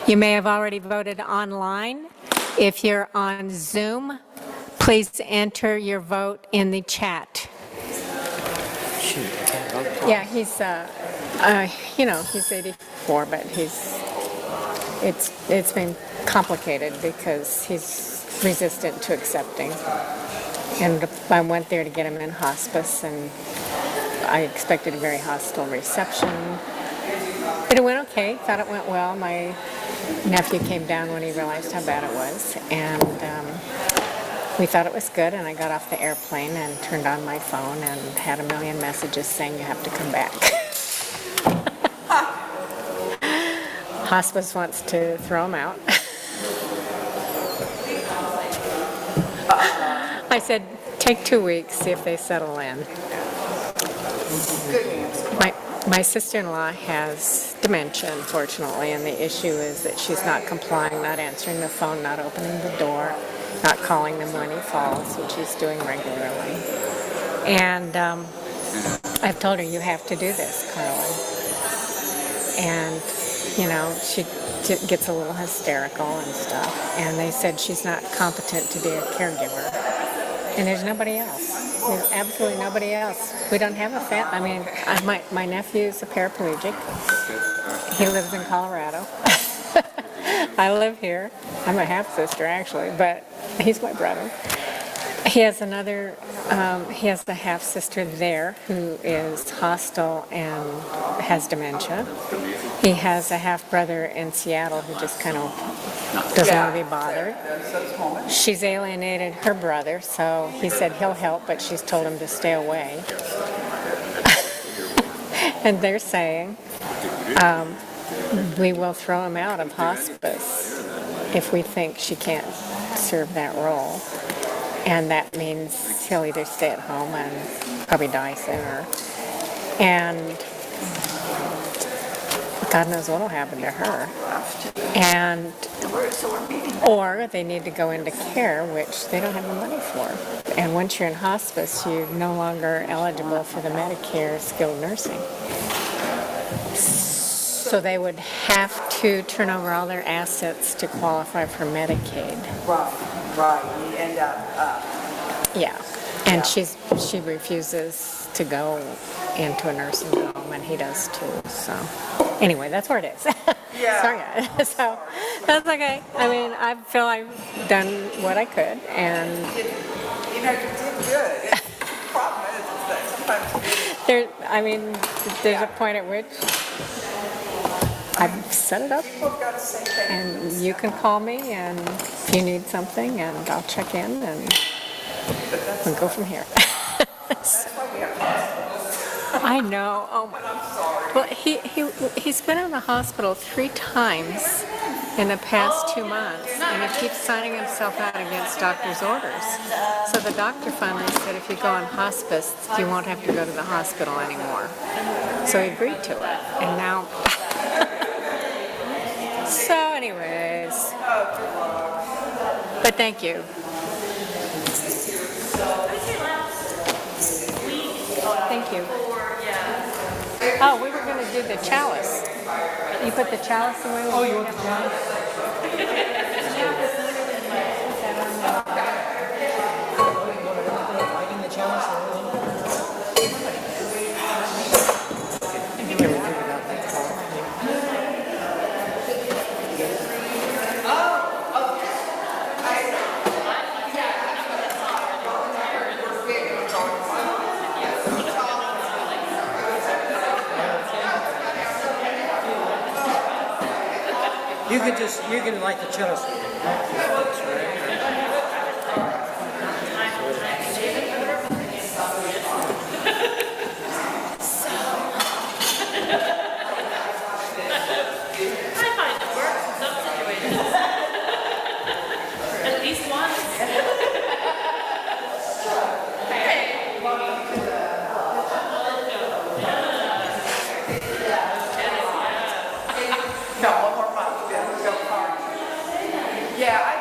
You may have already voted online. If you're on Zoom, please enter your vote in the chat. Yeah, he's, he's 84, but it's been complicated because he's resistant to accepting. And I went there to get him in hospice, and I expected a very hostile reception. But it went okay, thought it went well. My nephew came down when he realized how bad it was, and we thought it was good, and I got off the airplane and turned on my phone and had a million messages saying you have to come back. Hospice wants to throw him out. I said, take 2 weeks, see if they settle in. My sister-in-law has dementia, unfortunately, and the issue is that she's not complying, not answering the phone, not opening the door, not calling them when he falls, which he's doing regularly. And I've told her, you have to do this, Carla. And, she gets a little hysterical and stuff. And they said she's not competent to be a caregiver. And there's nobody else. There's absolutely nobody else. We don't have a family. I mean, my nephew's a paraplegic. He lives in Colorado. I live here. I'm a half-sister, actually, but he's my brother. He has he has a half-sister there who is hostile and has dementia. He has a half-brother in Seattle who just kind of doesn't want to be bothered. She's alienated her brother, so he said he'll help, but she's told him to stay away. And they're saying we will throw him out of hospice if we think she can't serve that role. And that means he'll either stay at home and probably die sooner. And God knows what will happen to her. And or they need to go into care, which they don't have the money for. And once you're in hospice, you're no longer eligible for the Medicare skilled nursing. So they would have to turn over all their assets to qualify for Medicaid. Right. You end up. Yeah. And she refuses to go into a nursing home, and he does too. So anyway, that's where it is. Yeah. Sorry, guys. So that's okay. I mean, I feel I've done what I could, and You did good. The problem is that sometimes there's a point at which I've set it up, people got to say things. and you can call me, and if you need something, and I'll check in, and we'll go from here. I know. Oh my. Well, he's been in the hospital 3 times in the past 2 months, and he keeps signing himself out against doctor's orders. So the doctor finally said, if you go on hospice, you won't have to go to the hospital anymore. So he agreed to it, and now. So, anyways. But thank you. Thank you. Oh, we were going to do the chalice. You put the chalice away? Oh, you want the chalice? You can light the chalice. No, one more month. Yeah, I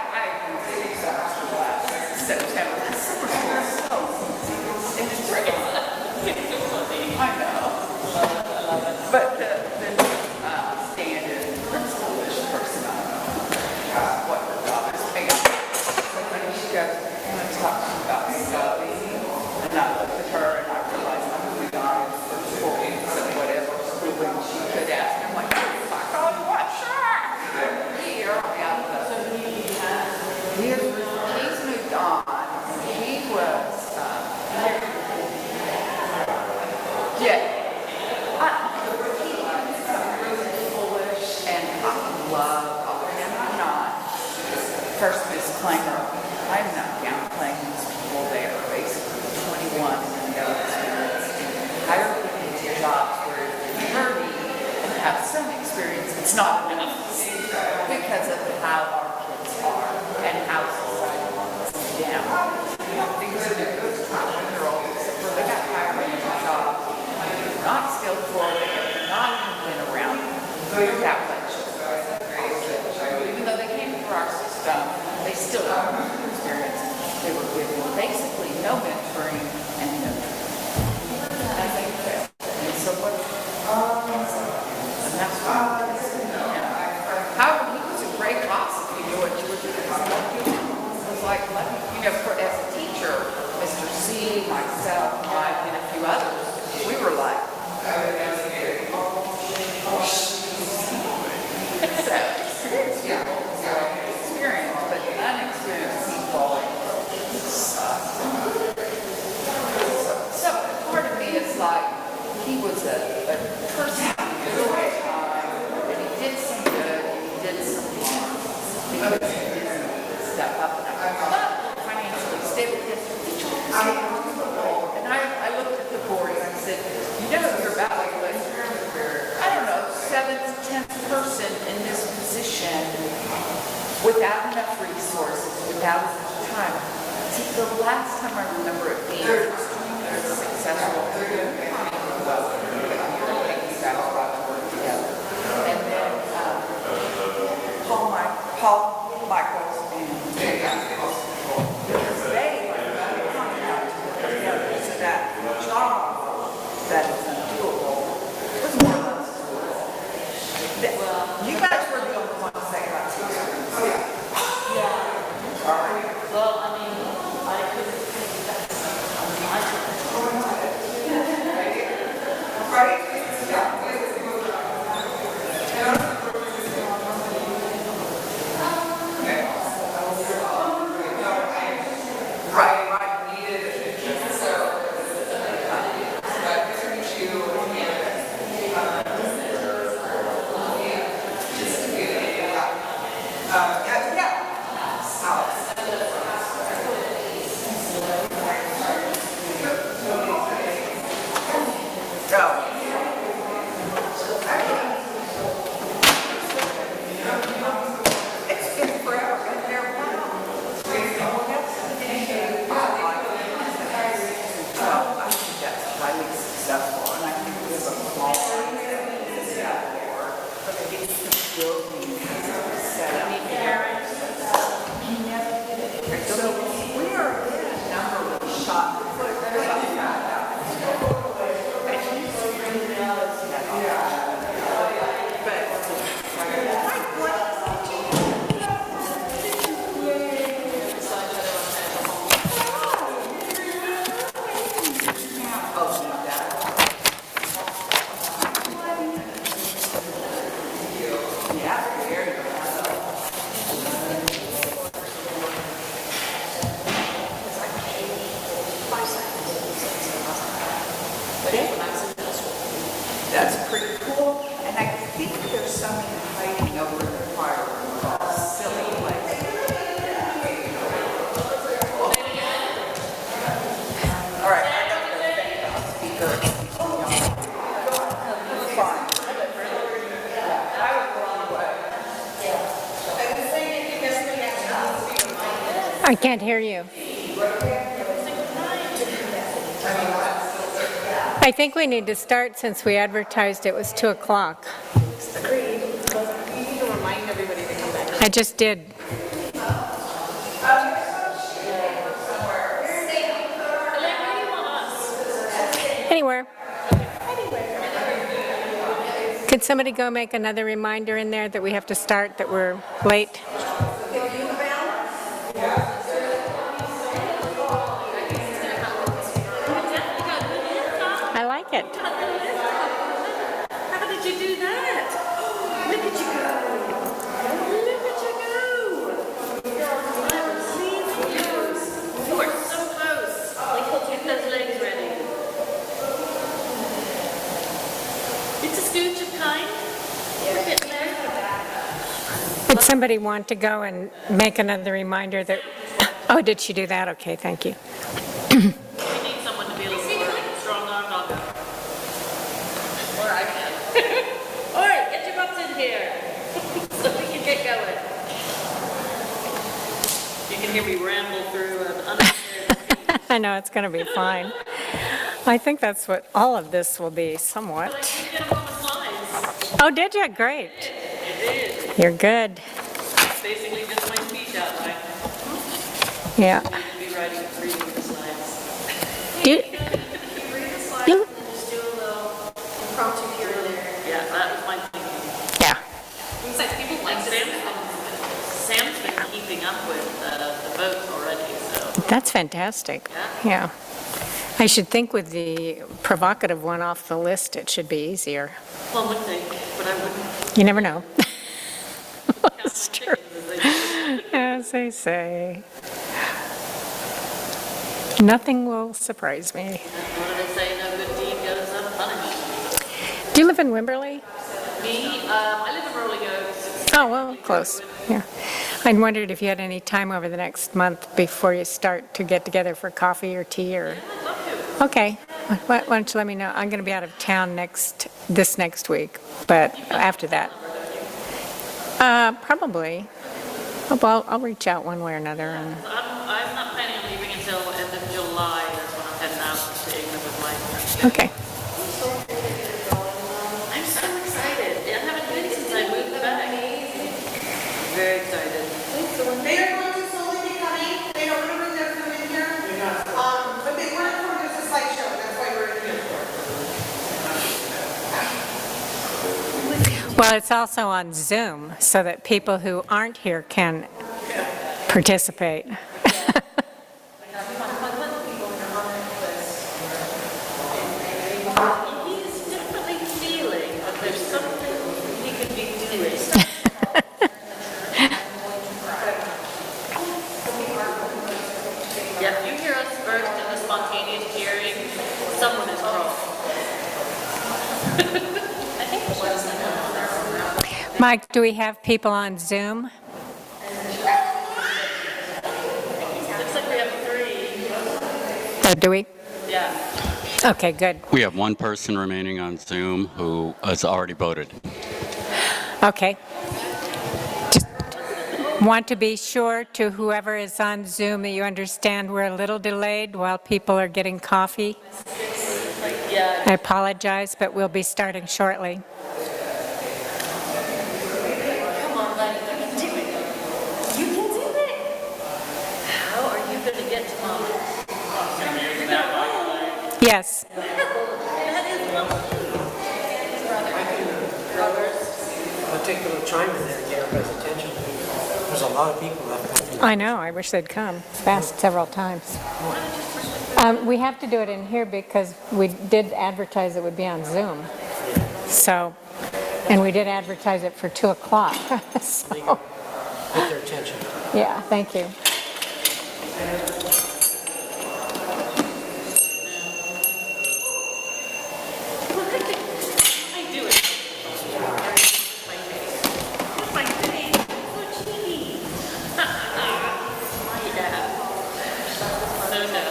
disclaimer, I'm not downplaying these people. They are basically 21 and no experience. Hire people into jobs where you're 30 and have some experience. It's not enough because of how our kids are and how society wants them down. Things are doing those 20-year-olds where they got hired into jobs. They're not skillful, they've not even been around that much. Even though they came through our system, they still don't have experience. They were given basically no mentoring and no training. And they failed. And so what? And that's why. However, he was a great boss if you knew what you were doing. It was like, as a teacher, Mr. C, myself, Mike, and a few others, we were like, experience, but unexperienced people. So part of me is like, he was a person who really and he did some good, and he did some harm, because he didn't step up. But financially stable, and I looked at the board and I said, you're about like, I don't know, 7th, 10th person in this position without enough resources, without enough time. See, the last time I remember it being extremely successful, and then Paul Michaels and they so that job that is undoable was more or less doable. You guys were the only ones saying about it. Yeah. All right. Well, I mean, I couldn't think that. Right? That's pretty cool, and I think there's something hiding over the firework. Silly place. All right, I got to go back on speaker. Fine. I was blown away. I can't hear you. I think we need to start since we advertised it was 2 o'clock. Agreed. But you need to remind everybody to come back. I just did. Anywhere. Could somebody go make another reminder in there that we have to start, that we're late? I like it. How did you do that? Look at you go. Look at you go. I'm seeing you. You are so close. Get those legs ready. It's a stooge of kind. We're getting there. Would somebody want to go and make another reminder that, oh, did she do that? Okay, thank you. We need someone to be a little more strong-armed on that. Or I can. All right, get your butts in here so we can get going. You can hear me ramble through an unnecessary. I know, it's going to be fine. I think that's what all of this will be, somewhat. Get them on the slides. Oh, did you? Great. It is. You're good. It's basically just my speech outline. Yeah. You should be reading the slides. You, You read the slides You- and then just do a little impromptu here and there. Yeah, that was my thinking. yeah. Besides, people like Sam's been keeping up with the votes already, so. That's fantastic. Yeah. I should think with the provocative one off the list, it should be easier. One would think, but I wouldn't You never know. count my It's true. chickens as they As they say. Nothing will surprise me. What do they say? No good deed goes unpunished. Do you live in Wimberley? Me, I live in Rolling Oaks. Oh, well, close. Yeah. I wondered if you had any time over the next month before you start to get together for coffee or tea or. I'd love to. Okay. Why don't you let me know? I'm going to be out of town this next week, but after that. Probably. Well, I'll reach out one way or another. And I'm not planning on leaving until end of July. That's when I'm heading out to England with my friends. okay. I'm so excited. I haven't been since I moved back. Very excited. They are going to slowly be coming. They don't want to bring their food in here. But they were informed there's a slideshow, and that's why we're in here. Well, it's also on Zoom so that people who aren't here can participate. He's definitely feeling that there's something he could be doing. Yeah, if you hear us burst into spontaneous cheering, someone is wrong. I think we should send them on there. Mike, do we have people on Zoom? Looks like we have 3. Oh, do we? Yeah. Okay, good. We have one person remaining on Zoom who has already voted. Okay. Just want to be sure to whoever is on Zoom that you understand we're a little delayed while people are getting coffee. Yeah. I apologize, but we'll be starting shortly. Come on, buddy, you can do it. You can do it. How are you going to get to Mama? Yes. That is lovely. Brothers. I'll take a little time in there and get everybody's attention. There's a lot of people left. I know, I wish they'd come. It's passed several times. We have to do it in here because we did advertise it would be on Zoom. So, and we did advertise it for 2 o'clock. So, Get their attention. yeah, thank you. I do it. My face. So cheeky. My dad. So no.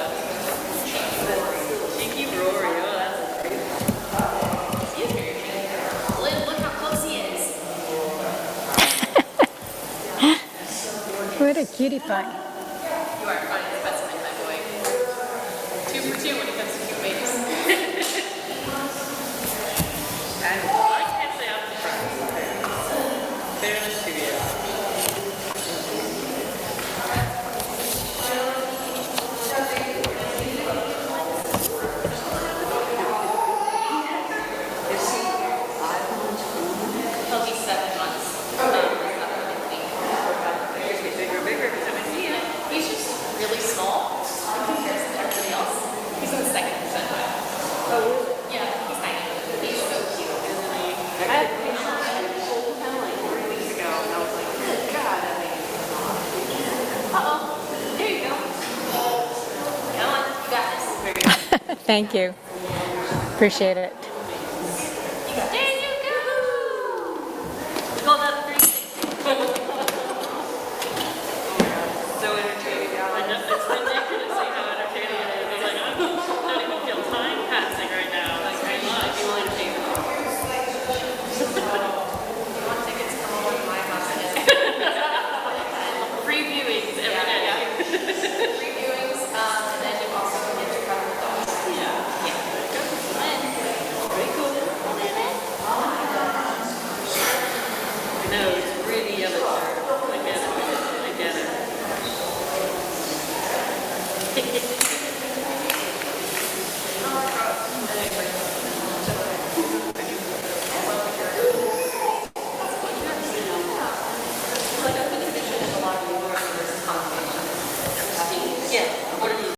Cheeky Rory. Oh, that's great. Excuse me. Look how close he is. What a cutie pie. You are fine as a specimen, my boy. 2 for 2 when it comes to cute babies. I can't say I'm surprised. Fairness to you. He'll be 7 months. He's getting bigger and bigger every time I see him. He's just really small in comparison to everybody else. He's in the 2nd percentile. Oh, yeah, he's tiny. He's so cute, isn't he? I had him like 3 weeks ago, and I was like, good God, I think he's Uh-oh, there you go. Come on, you got this. Very good. Thank you. Appreciate it.